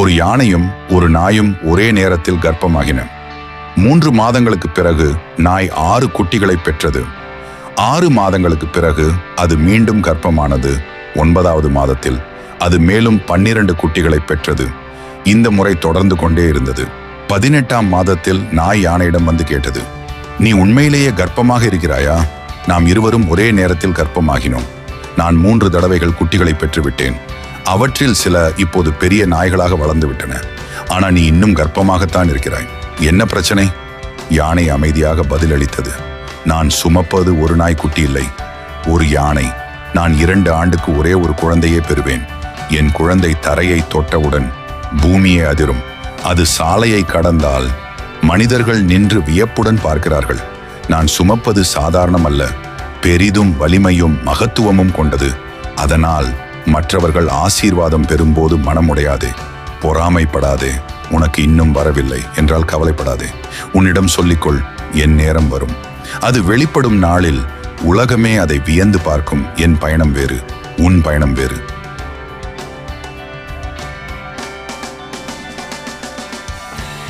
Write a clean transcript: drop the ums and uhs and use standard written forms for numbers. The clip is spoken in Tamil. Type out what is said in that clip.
ஒரு யானையும் ஒரு நாயும் ஒரே நேரத்தில் கர்ப்பமாகின. 3 மாதங்களுக்கு பிறகு நாய் 6 குட்டிகளை பெற்றது. 6 மாதங்களுக்கு பிறகு அது மீண்டும் கர்ப்பமானது. 9வது மாதத்தில் அது மேலும் 12 குட்டிகளை பெற்றது. இந்த முறை தொடர்ந்து கொண்டே இருந்தது. 18ஆம் மாதத்தில் நாய் யானையிடம் வந்து கேட்டது, நீ உண்மையிலேயே கர்ப்பமாக இருக்கிறாயா? நாம் இருவரும் ஒரே நேரத்தில் கர்ப்பமாகினோம். நான் 3 தடவைகள் குட்டிகளை பெற்றுவிட்டேன். அவற்றில் சில இப்போது பெரிய நாய்களாக வளர்ந்து விட்டன. ஆனா நீ இன்னும் கர்ப்பமாகத்தான் இருக்கிறாய். என்ன பிரச்சனை? யானை அமைதியாக பதிலளித்தது, நான் சுமப்பது ஒரு நாய்க்குட்டி இல்லை, ஒரு யானை. நான் 2 ஆண்டுக்கு ஒரே ஒரு குழந்தையே பெறுவேன். என் குழந்தை தரையை தொட்டவுடன் பூமியே அதிரும். அது சாலையை கடந்தால் மனிதர்கள் நின்று வியப்புடன் பார்க்கிறார்கள். நான் சுமப்பது சாதாரணம் அல்ல, பெரிதும் வலிமையும் மகத்துவமும் கொண்டது. அதனால் மற்றவர்கள் ஆசீர்வாதம் பெறும்போது மனமுடையாதே, பொறாமைப்படாதே. உனக்கு இன்னும் வரவில்லை என்றால் கவலைப்படாதே. உன்னிடம் சொல்லிக்கொள், என் நேரம் வரும். அது வெளிப்படும் நாளில் உலகமே அதை வியந்து பார்க்கும். என் பயணம் வேறு, உன் பயணம் வேறு.